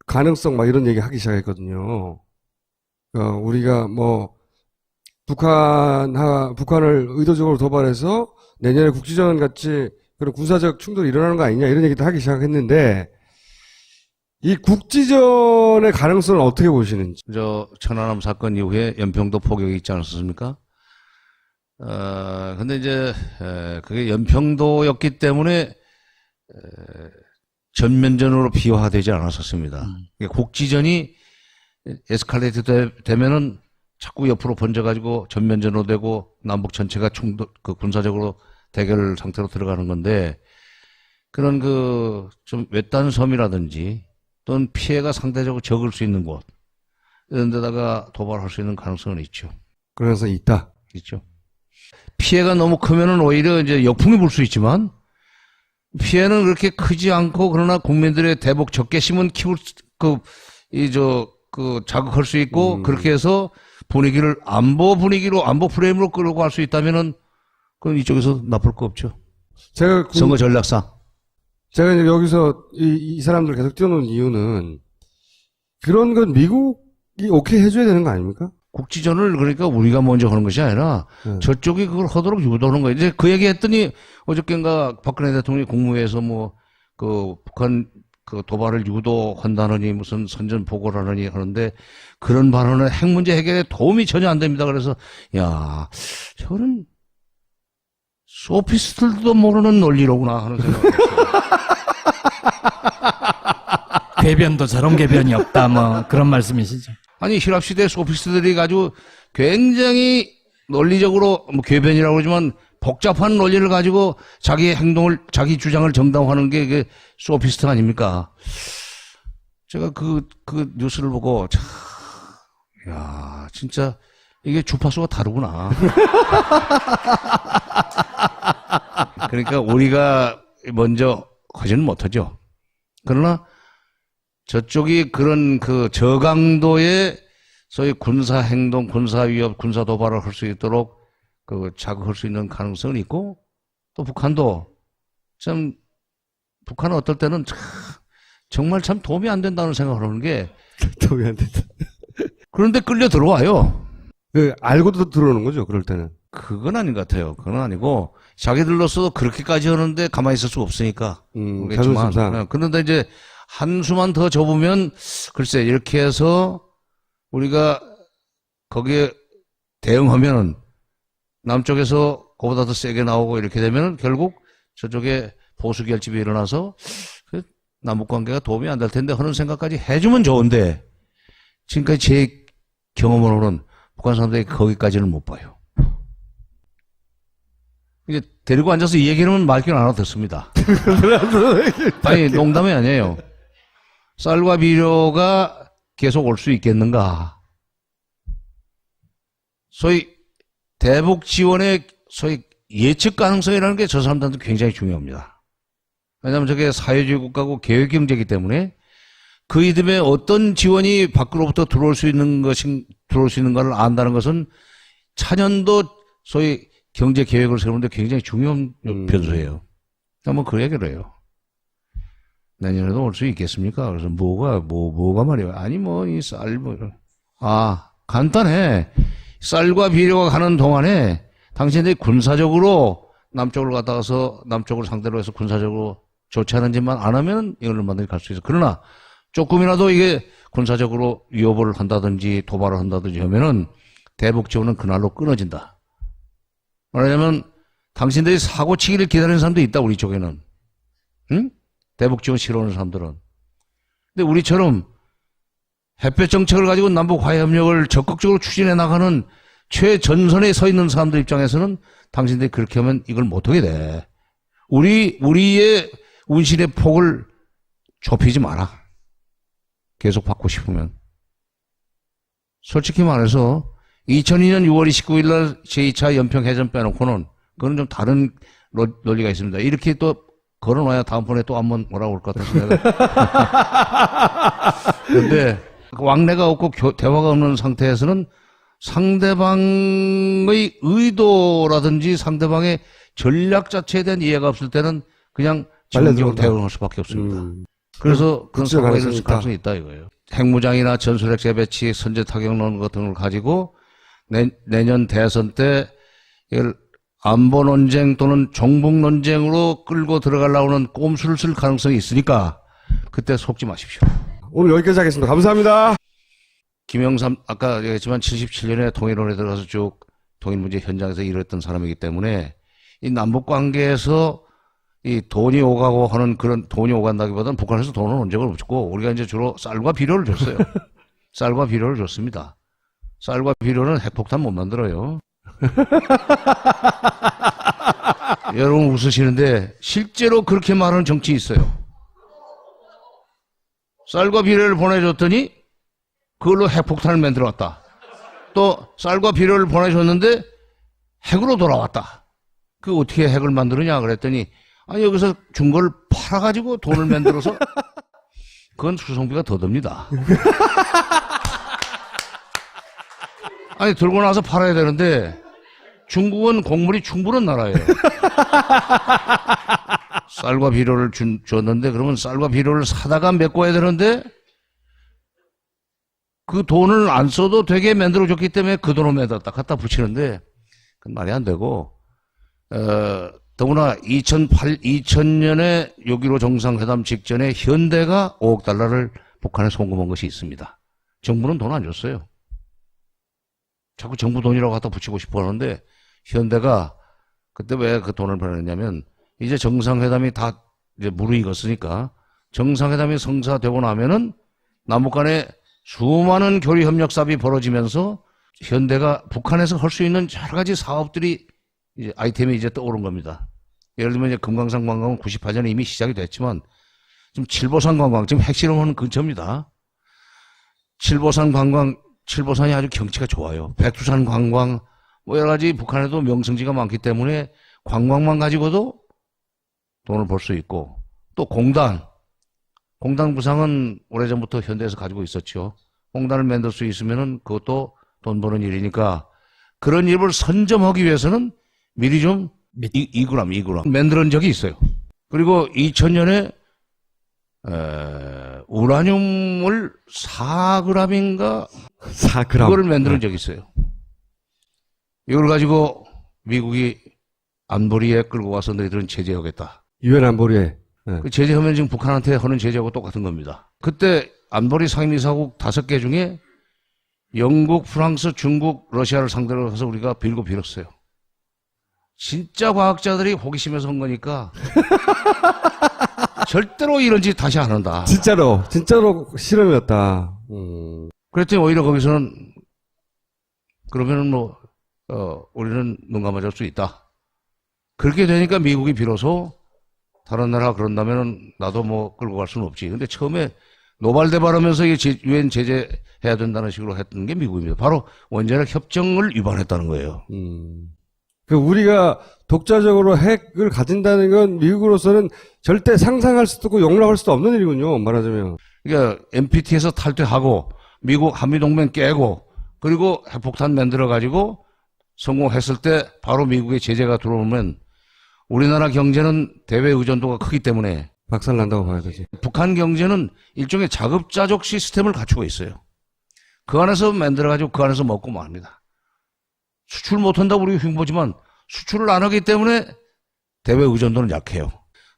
가능성 막 이런 얘기 하기 시작했거든요. 우리가 뭐 북한을 의도적으로 도발해서 내년에 국지전 같이 그런 군사적 충돌이 일어나는 거 아니냐 이런 얘기도 하기 시작했는데 이 국지전의 가능성을 어떻게 보시는지. 천안함 사건 이후에 연평도 포격이 있지 않았습니까? 근데 이제 그게 연평도였기 때문에 전면전으로 비화되지 않았었습니다. 국지전이 에스컬레이트 되면은 자꾸 옆으로 번져가지고 전면전으로 되고 남북 전체가 군사적으로 대결 상태로 들어가는 건데, 그런 좀 외딴 섬이라든지 또는 피해가 상대적으로 적을 수 있는 곳, 이런 데다가 도발할 수 있는 가능성은 있죠. 그래서 있다. 있죠. 피해가 너무 크면은 오히려 이제 역풍이 불 수 있지만, 피해는 그렇게 크지 않고, 그러나 국민들의 대북 적개심은 자극할 수 있고, 그렇게 해서 분위기를 안보 프레임으로 끌고 갈 수 있다면은, 그건 이쪽에서 나쁠 거 없죠. 선거 전략상. 제가 이제 여기서 이 사람들 계속 띄워놓은 이유는, 그런 건 미국이 오케이 해줘야 되는 거 아닙니까? 국지전을 그러니까 우리가 먼저 하는 것이 아니라 저쪽이 그걸 하도록 유도하는 거예요. 이제 그 얘기 했더니 어저께인가 박근혜 대통령이 국무회에서 북한 도발을 유도한다느니 무슨 선전 보고를 하느니 하는데, 그런 발언은 핵 문제 해결에 도움이 전혀 안 됩니다. 그래서 야, 저는 소피스트들도 모르는 논리로구나 하는 생각이 들었어요. 궤변도 저런 궤변이 없다, 뭐 그런 말씀이시죠. 아니, 힐합시대 소피스트들이 가지고 굉장히 논리적으로 궤변이라고 그러지만 복잡한 논리를 가지고 자기 주장을 정당화하는 게 그게 소피스트 아닙니까? 제가 그 뉴스를 보고 야, 진짜 이게 주파수가 다르구나. 그러니까 우리가 먼저 하지는 못하죠. 그러나 저쪽이 그런 저강도의 소위 군사행동, 군사위협, 군사도발을 할 수 있도록 자극할 수 있는 가능성은 있고, 또 북한은 어떨 때는 정말 참 도움이 안 된다는 생각을 하는 게, 도움이 안 된다. 그런데 끌려 들어와요. 알고도 들어오는 거죠, 그럴 때는. 그건 아닌 것 같아요. 그건 아니고, 자기들로서도 그렇게까지 하는데 가만히 있을 수가 없으니까. 자존심상. 그런데 이제 한수만 더 접으면, 글쎄, 이렇게 해서 우리가 거기에 대응하면은 남쪽에서 그보다 더 세게 나오고 이렇게 되면은 결국 저쪽에 보수 결집이 일어나서 남북 관계가 도움이 안 될 텐데 하는 생각까지 해주면 좋은데, 지금까지 제 경험으로는 북한 사람들이 거기까지는 못 봐요. 이제 데리고 앉아서 이 얘기는 말귀는 안 알아듣습니다. 아니, 농담이 아니에요. 쌀과 비료가 계속 올 수 있겠는가? 소위 대북 지원의 소위 예측 가능성이라는 게 저 사람들한테 굉장히 중요합니다. 왜냐하면 저게 사회주의 국가고 계획 경제이기 때문에 그 이듬해 어떤 지원이 밖으로부터 들어올 수 있는가를 안다는 것은 차년도 소위 경제 계획을 세우는데 굉장히 중요한 변수예요. 한번 그 얘기를 해요. 내년에도 올 수 있겠습니까? 그래서 뭐가 말이에요. 아니, 이 쌀, 간단해. 쌀과 비료가 가는 동안에 당신들이 군사적으로 남쪽으로 갔다 가서 남쪽을 상대로 해서 군사적으로 좋지 않은 짓만 안 하면 이걸 얼마든지 갈 수 있어. 그러나 조금이라도 이게 군사적으로 위협을 한다든지 도발을 한다든지 하면은 대북 지원은 그날로 끊어진다. 말하자면 당신들이 사고 치기를 기다리는 사람도 있다, 우리 쪽에는. 응? 대북 지원 싫어하는 사람들은. 근데 우리처럼 햇볕 정책을 가지고 남북 화해 협력을 적극적으로 추진해 나가는 최전선에 서 있는 사람들 입장에서는 당신들이 그렇게 하면 이걸 못하게 돼. 우리의 운신의 폭을 좁히지 마라. 계속 받고 싶으면. 솔직히 말해서 2002년 6월 29일 날 제2차 연평해전 빼놓고는 그건 좀 다른 논리가 있습니다. 이렇게 또 걸어놔야 다음번에 또 한번 뭐라고 올 것 같아서 내가. 그런데 왕래가 없고 대화가 없는 상태에서는 상대방의 의도라든지 상대방의 전략 자체에 대한 이해가 없을 때는 그냥 지금적으로 대응할 수밖에 없습니다. 그래서 그런 사고가 있을 가능성이 있다 이거예요. 핵무장이나 전술핵 재배치, 선제 타격론 같은 걸 가지고 내년 대선 때 이걸 안보 논쟁 또는 종북 논쟁으로 끌고 들어가려고 하는 꼼수를 쓸 가능성이 있으니까 그때 속지 마십시오. 오늘 여기까지 하겠습니다. 감사합니다. 김영삼, 아까 얘기했지만 77년에 통일원에 들어가서 쭉 통일 문제 현장에서 일했던 사람이기 때문에 이 남북 관계에서 이 돈이 오가고 하는 그런 돈이 오간다기보다는 북한에서 돈은 온 적은 없고 우리가 이제 주로 쌀과 비료를 줬어요. 쌀과 비료를 줬습니다. 쌀과 비료는 핵폭탄 못 만들어요. 여러분 웃으시는데 실제로 그렇게 말하는 정치 있어요. 쌀과 비료를 보내줬더니 그걸로 핵폭탄을 만들어왔다. 또 쌀과 비료를 보내줬는데 핵으로 돌아왔다. 그 어떻게 핵을 만드느냐 그랬더니 아니 여기서 준 걸 팔아가지고 돈을 만들어서 그건 수송비가 더 듭니다. 아니 들고 나서 팔아야 되는데 중국은 곡물이 충분한 나라예요. 쌀과 비료를 줬는데 그러면 쌀과 비료를 사다가 메꿔야 되는데 그 돈을 안 써도 되게 만들어줬기 때문에 그 돈을 갖다 붙이는데 그건 말이 안 되고 더구나 2000년에 6.15 정상회담 직전에 현대가 5억 달러를 북한에 송금한 것이 있습니다. 정부는 돈 안 줬어요. 자꾸 정부 돈이라고 갖다 붙이고 싶어 하는데 현대가 그때 왜 그 돈을 보냈냐면 이제 정상회담이 다 이제 무르익었으니까 정상회담이 성사되고 나면은 남북 간에 수많은 교류 협력 사업이 벌어지면서 현대가 북한에서 할 수 있는 여러 가지 사업들이 이제 아이템이 이제 떠오른 겁니다. 예를 들면 이제 금강산 관광은 98년에 이미 시작이 됐지만 지금 칠보산 관광 지금 핵실험하는 근처입니다. 칠보산 관광 칠보산이 아주 경치가 좋아요. 백두산 관광 뭐 여러 가지 북한에도 명승지가 많기 때문에 관광만 가지고도 돈을 벌 수 있고 또 공단 부상은 오래전부터 현대에서 가지고 있었죠. 공단을 만들 수 있으면은 그것도 돈 버는 일이니까 그런 일을 선점하기 위해서는 미리 좀 2g 만드는 적이 있어요. 그리고 2000년에 우라늄을 4g인가 4g. 그거를 만드는 적이 있어요. 이걸 가지고 미국이 안보리에 끌고 와서 너희들은 제재하겠다. 유엔 안보리에. 네. 그 제재하면 지금 북한한테 하는 제재하고 똑같은 겁니다. 그때 안보리 상임이사국 5개 중에 영국, 프랑스, 중국, 러시아를 상대로 해서 우리가 빌었어요. 진짜 과학자들이 호기심에서 한 거니까 절대로 이런 짓 다시 안 한다. 진짜로 실험이었다. 그랬더니 오히려 거기서는 그러면은 우리는 눈 감아줄 수 있다. 그렇게 되니까 미국이 비로소 다른 나라 그런다면은 나도 끌고 갈 수는 없지. 근데 처음에 노발대발하면서 유엔 제재해야 된다는 식으로 했던 게 미국입니다. 바로 원자력 협정을 위반했다는 거예요. 그 우리가 독자적으로 핵을 가진다는 건 미국으로서는 절대 상상할 수도 없고 용납할 수도 없는 일이군요. 말하자면. 그러니까 NPT에서 탈퇴하고 미국 한미동맹 깨고 그리고 핵폭탄 만들어 가지고 성공했을 때 바로 미국의 제재가 들어오면 우리나라 경제는 대외 의존도가 크기 때문에 박살난다고 봐야 되지. 북한 경제는 일종의 자급자족 시스템을 갖추고 있어요. 그 안에서 만들어 가지고 그 안에서 먹고 맙니다. 수출 못한다고 우리가 흉보지만 수출을 안 하기 때문에 대외 의존도는 약해요.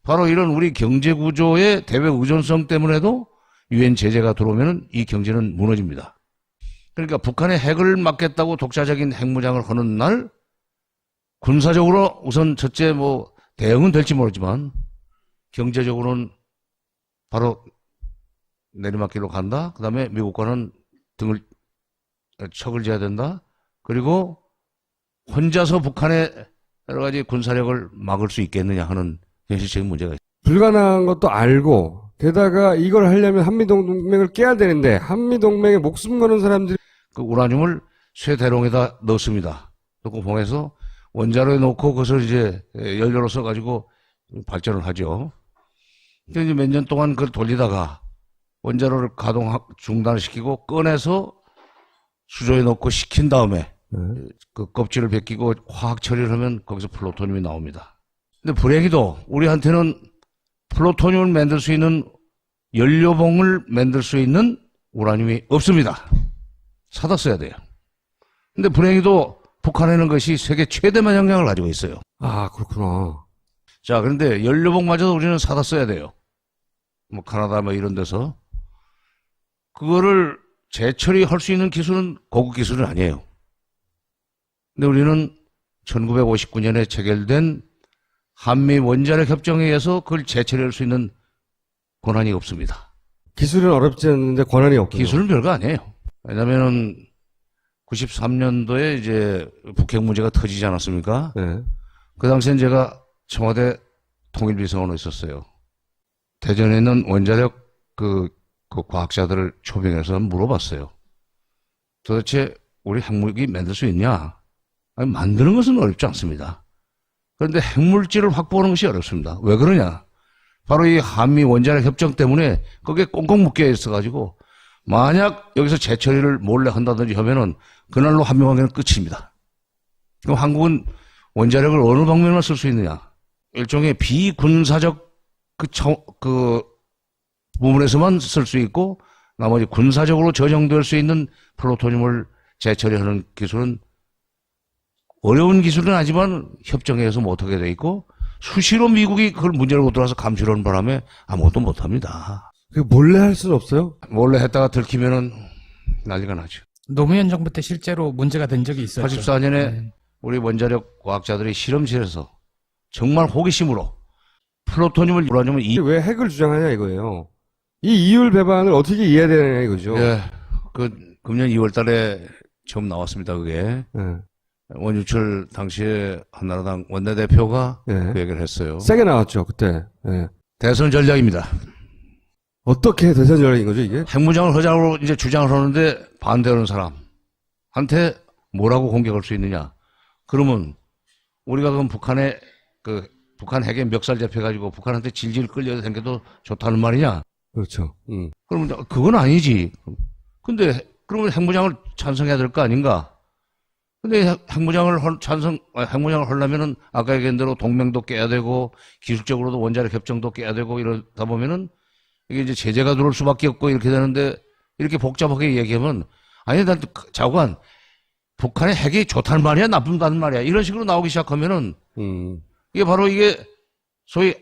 바로 이런 우리 경제 구조의 대외 의존성 때문에도 유엔 제재가 들어오면 이 경제는 무너집니다. 그러니까 북한의 핵을 막겠다고 독자적인 핵무장을 하는 날 군사적으로 우선 첫째 대응은 될지 모르지만 경제적으로는 바로 내리막길로 간다. 그 다음에 미국과는 척을 지어야 된다. 그리고 혼자서 북한의 여러 가지 군사력을 막을 수 있겠느냐 하는 현실적인 문제가 있습니다. 불가능한 것도 알고 게다가 이걸 하려면 한미동맹을 깨야 되는데 한미동맹에 목숨 거는 사람들이 그 우라늄을 쇠대롱에다 넣습니다. 넣고 봉해서 원자로에 넣고 그것을 이제 연료로 써가지고 발전을 하죠. 근데 이제 몇 년 동안 그걸 돌리다가 원자로를 중단시키고 꺼내서 수조에 넣고 식힌 다음에 그 껍질을 벗기고 화학 처리를 하면 거기서 플루토늄이 나옵니다. 근데 불행히도 우리한테는 플루토늄을 만들 수 있는 연료봉을 만들 수 있는 우라늄이 없습니다. 사다 써야 돼요. 근데 불행히도 북한에는 것이 세계 최대만 영향을 가지고 있어요. 아, 그렇구나. 자, 그런데 연료봉마저도 우리는 사다 써야 돼요. 카나다 이런 데서. 그거를 재처리할 수 있는 기술은 고급 기술은 아니에요. 근데 우리는 1959년에 체결된 한미 원자력 협정에 의해서 그걸 재처리할 수 있는 권한이 없습니다. 기술은 어렵지 않는데 권한이 없군요. 기술은 별거 아니에요. 왜냐면은 93년도에 이제 북핵 문제가 터지지 않았습니까? 네. 그 당시엔 제가 청와대 통일비서관으로 있었어요. 대전에 있는 원자력 그 과학자들을 초빙해서 물어봤어요. 도대체 우리 핵무기 만들 수 있냐? 아니, 만드는 것은 어렵지 않습니다. 그런데 핵물질을 확보하는 것이 어렵습니다. 왜 그러냐? 바로 이 한미 원자력 협정 때문에 거기에 꽁꽁 묶여 있어가지고 만약 여기서 재처리를 몰래 한다든지 하면은 그날로 한미 관계는 끝입니다. 그럼 한국은 원자력을 어느 방면만 쓸 수 있느냐? 일종의 비군사적 그 부분에서만 쓸 수 있고 나머지 군사적으로 저장될 수 있는 플루토늄을 재처리하는 기술은 어려운 기술은 아니지만 협정에 의해서 못하게 돼 있고 수시로 미국이 그걸 문제를 못 들어서 감시를 하는 바람에 아무것도 못합니다. 그 몰래 할 수는 없어요? 몰래 했다가 들키면은 난리가 나죠. 노무현 정부 때 실제로 문제가 된 적이 있었죠. 84년에 네. 우리 원자력 과학자들이 실험실에서 정말 호기심으로 플루토늄을 우라늄을 이게 왜 핵을 주장하냐 이거예요. 이 이율 배반을 어떻게 이해해야 되느냐 이거죠. 예, 그 금년 2월 달에 처음 나왔습니다. 그게 네. 원유철 당시에 한나라당 원내대표가 네. 그 얘기를 했어요. 세게 나왔죠 그때. 네. 대선 전략입니다. 어떻게 대선 전략인 거죠 이게? 핵무장을 하자고 이제 주장을 하는데 반대하는 사람한테 뭐라고 공격할 수 있느냐? 그러면 우리가 그럼 북한 핵에 멱살 잡혀가지고 북한한테 질질 끌려 다녀도 좋다는 말이냐? 그렇죠. 그러면 그건 아니지. 근데 그러면 핵무장을 찬성해야 될 거 아닌가? 근데 핵무장을 하려면은 아까 얘기한 대로 동맹도 깨야 되고 기술적으로도 원자력 협정도 깨야 되고 이러다 보면은 이게 이제 제재가 들어올 수밖에 없고 이렇게 되는데 이렇게 복잡하게 얘기하면 아니 난 자관 북한의 핵이 좋다는 말이야 나쁜다는 말이야 이런 식으로 나오기 시작하면은 이게 바로 이게 소위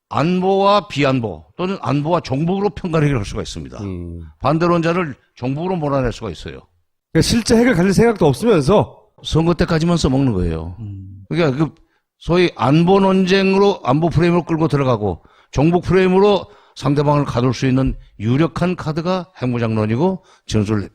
안보와 비안보 또는 안보와 종북으로 평가를 할 수가 있습니다. 반대론자를 종북으로 몰아낼 수가 있어요. 그러니까 실제 핵을 가질 생각도 없으면서 선거 때까지만 써먹는 거예요. 그러니까 그 소위 안보 논쟁으로 안보 프레임으로 끌고 들어가고 종북 프레임으로 상대방을 가둘 수 있는 유력한 카드가 핵무장론이고 전술핵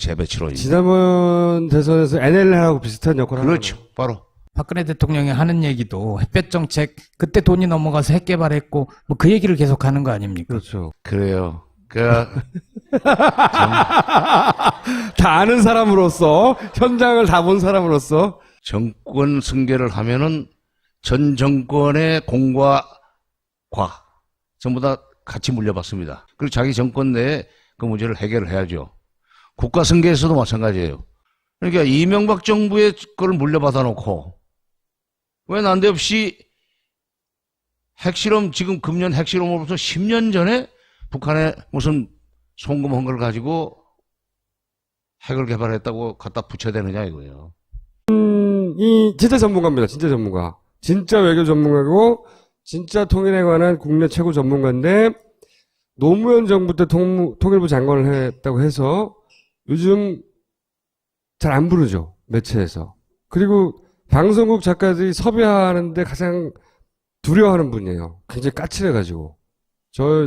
재배치론입니다. 지난번 대선에서 NLL하고 비슷한 역할을 그렇죠. 하는 바로. 박근혜 대통령이 하는 얘기도 햇볕 정책 그때 돈이 넘어가서 핵 개발했고 뭐 그 얘기를 계속 하는 거 아닙니까? 그렇죠. 그래요. 그러니까 다 아는 사람으로서 현장을 다 본 사람으로서 정권 승계를 하면은 전 정권의 공과 과 전부 다 같이 물려받습니다. 그리고 자기 정권 내에 그 문제를 해결을 해야죠. 국가 승계에서도 마찬가지예요. 그러니까 이명박 정부의 그걸 물려받아 놓고 왜 난데없이 핵실험 지금 금년 핵실험으로부터 10년 전에 북한에 무슨 송금한 걸 가지고 핵을 개발했다고 갖다 붙여대느냐 이거예요. 이 진짜 전문가입니다. 진짜 전문가. 진짜 외교 전문가고 진짜 통일에 관한 국내 최고 전문가인데 노무현 정부 때 통일부 장관을 했다고 해서 요즘 잘 안 부르죠. 매체에서. 그리고 방송국 작가들이 섭외하는데 가장 두려워하는 분이에요. 굉장히 까칠해가지고.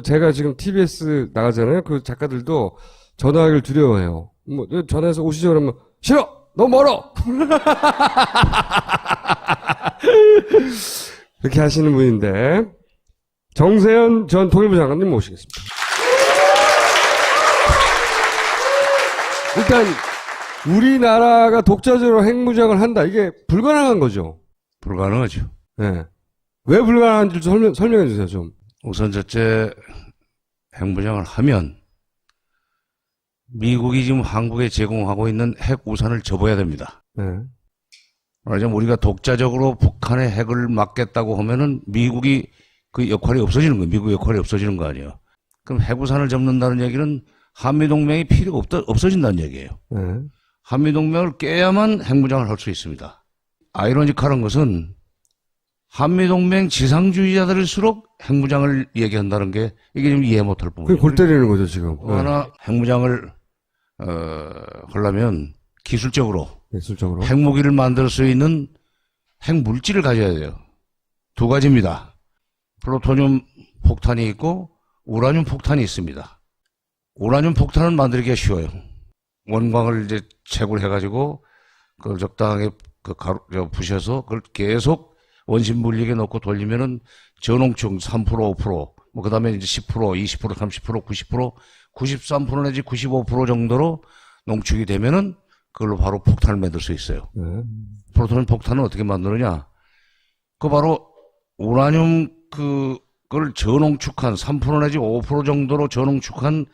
제가 지금 TBS 나가잖아요. 그 작가들도 전화하기를 두려워해요. 뭐, 전화해서 오시죠 그러면, 싫어! 너무 멀어! 그렇게 하시는 분인데, 정세현 전 통일부 장관님 모시겠습니다. 일단, 우리나라가 독자적으로 핵무장을 한다. 이게 불가능한 거죠. 불가능하죠. 네. 왜 불가능한지 좀 설명해 주세요, 좀. 우선 첫째 핵무장을 하면 미국이 지금 한국에 제공하고 있는 핵 우산을 접어야 됩니다. 네. 말하자면 우리가 독자적으로 북한의 핵을 막겠다고 하면은 미국이 그 역할이 없어지는 거예요. 미국 역할이 없어지는 거 아니에요. 그럼 핵 우산을 접는다는 얘기는 한미동맹이 필요가 없어진다는 얘기예요. 네. 한미동맹을 깨야만 핵무장을 할 수 있습니다. 아이러니컬한 것은 한미동맹 지상주의자들일수록 핵무장을 얘기한다는 게 이게 좀 이해 못할 그게 부분이에요. 골 때리는 거죠, 지금. 하나 핵무장을 하려면 기술적으로 기술적으로. 핵무기를 만들 수 있는 핵물질을 가져야 돼요. 두 가지입니다. 플루토늄 폭탄이 있고 우라늄 폭탄이 있습니다. 우라늄 폭탄은 만들기가 쉬워요. 원광을 이제 채굴해가지고 그걸 적당하게 부셔서 그걸 계속 원심 물리게 넣고 돌리면은 저농축 3%, 5%, 뭐 그 다음에 이제 10%, 20%, 30%, 90%, 93% 내지 95% 정도로 농축이 되면은 그걸로 바로 폭탄을 만들 수 있어요. 플루토늄 폭탄은 어떻게 만드느냐? 그 바로 우라늄 그걸 저농축한 3% 내지 5% 정도로 저농축한